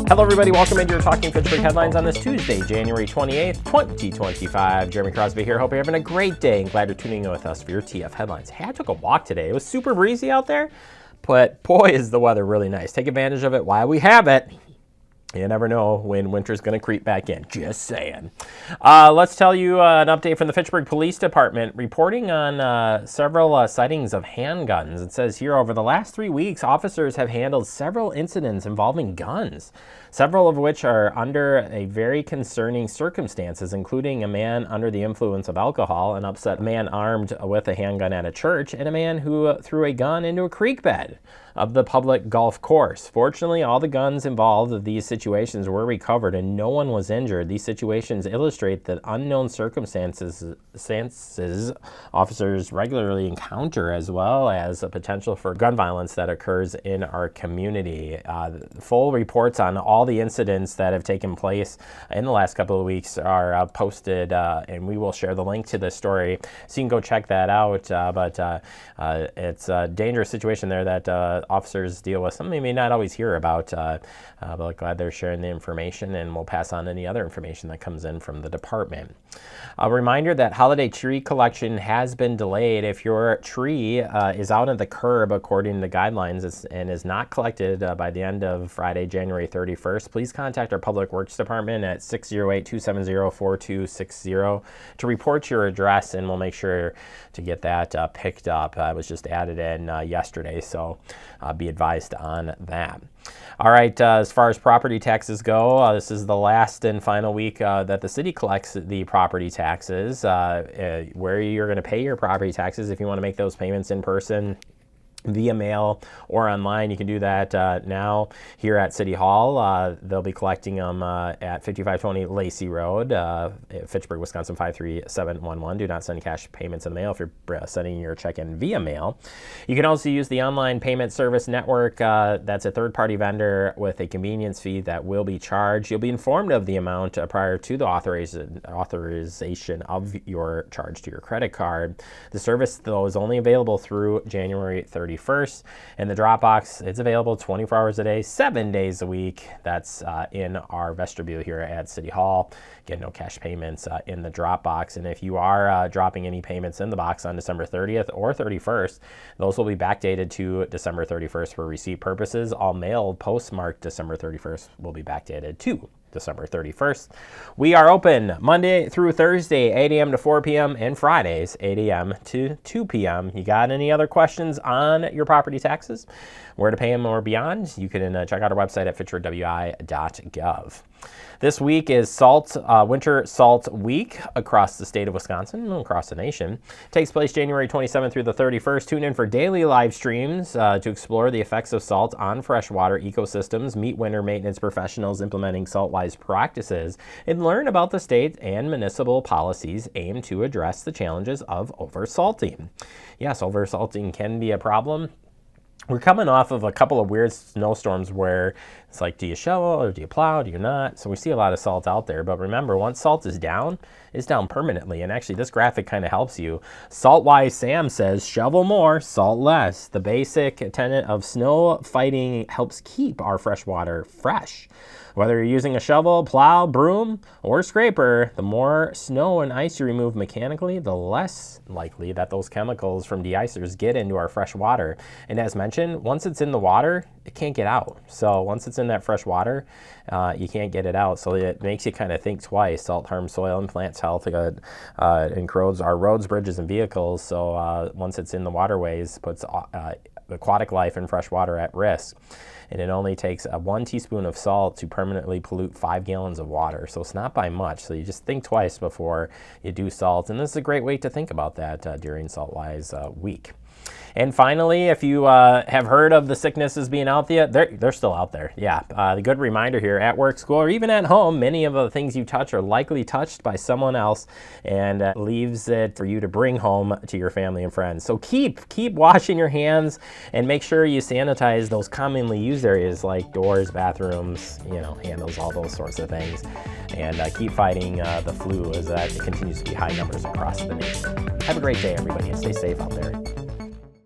Hello, everybody. Welcome into your Talking Fitchburg headlines on this Tuesday, January 28th, 2025. Jeremy Crosby here. Hope you're having a great day and glad you're tuning in with us for your TF headlines. Hey, I took a walk today. It was super breezy out there, but boy, is the weather really nice. Take advantage of it while we have it. You never know when winter's going to creep back in. Just saying. Let's tell you an update from the Fitchburg Police Department reporting on several sightings of handguns. It says here, over the last 3 weeks, officers have handled several incidents involving guns, several of which are under a very concerning circumstances, including a man under the influence of alcohol, an upset man armed with a handgun at a church, and a man who threw a gun into a creek bed of the public golf course. Fortunately, all the guns involved in these situations were recovered and no one was injured. These situations illustrate the unknown circumstances officers regularly encounter, as well as a potential for gun violence that occurs in our community. Full reports on all the incidents that have taken place in the last couple of weeks are posted, and we will share the link to this story so you can go check that out. But it's a dangerous situation there that officers deal with, something they may not always hear about, but glad they're sharing the information, and we'll pass on any other information that comes in from the department. A reminder that holiday tree collection has been delayed. If your tree is out at the curb according to guidelines and is not collected by the end of Friday, January 31st, please contact our Public Works Department at 608-270-4260 to report your address, and we'll make sure to get that picked up. It was just added in yesterday, so be advised on that. All right, as far as property taxes go, this is the last and final week that the city collects the property taxes, where you're going to pay your property taxes. If you want to make those payments in person, via mail or online, you can do that now here at City Hall. They'll be collecting them at 5520 Lacey Road, Fitchburg, Wisconsin 53711. Do not send cash payments in the mail if you're sending your check in via mail. You can also use the online payment service network. That's a third-party vendor with a convenience fee that will be charged. You'll be informed of the amount prior to the authorization of your charge to your credit card. The service, though, is only available through January 31st. And the Dropbox, it's available 24 hours a day, 7 days a week. That's in our vestibule here at City Hall. Get no cash payments in the Dropbox. And if you are dropping any payments in the box on December 30th or 31st, those will be backdated to December 31st for receipt purposes. All mail postmarked December 31st will be backdated to December 31st. We are open Monday through Thursday, 8 a.m. to 4 p.m. and Fridays, 8 a.m. to 2 p.m. You got any other questions on your property taxes, where to pay them or beyond? You can check out our website at fitchburgwi.gov. This week is Winter Salt Week across the state of Wisconsin and across the nation. It takes place January 27th through the 31st. Tune in for daily live streams to explore the effects of salt on freshwater ecosystems, meet winter maintenance professionals implementing salt-wise practices, and learn about the state and municipal policies aimed to address the challenges of oversalting. Yes, oversalting can be a problem. We're coming off of a couple of weird snowstorms where it's like, do you shovel or do you plow? Do you not? So we see a lot of salt out there. But remember, once salt is down, it's down permanently. And actually, this graphic kind of helps you. Salt-wise Sam says, shovel more, salt less. The basic tenet of snow fighting helps keep our fresh water fresh. Whether you're using a shovel, plow, broom, or scraper, the more snow and ice you remove mechanically, the less likely that those chemicals from de-icers get into our fresh water. And as mentioned, once it's in the water, it can't get out. So once it's in that fresh water, you can't get it out. So it makes you kind of think twice. Salt harms soil and plants' health, encroaches our roads, bridges, and vehicles. So once it's in the waterways, puts aquatic life in fresh water at risk. And it only takes 1 teaspoon of salt to permanently pollute 5 gallons of water. So it's not by much. So you just think twice before you do salt. And this is a great way to think about that during Salt-Wise Week. And finally, if you have heard of the sicknesses being out there, they're still out there. Yeah, the good reminder here, at work, school, or even at home, many of the things you touch are likely touched by someone else, and leaves it for you to bring home to your family and friends. So keep washing your hands, and make sure you sanitize those commonly used areas like doors, bathrooms, handles, all those sorts of things. And keep fighting the flu as it continues to be high numbers across the nation. Have a great day, everybody, and stay safe out there.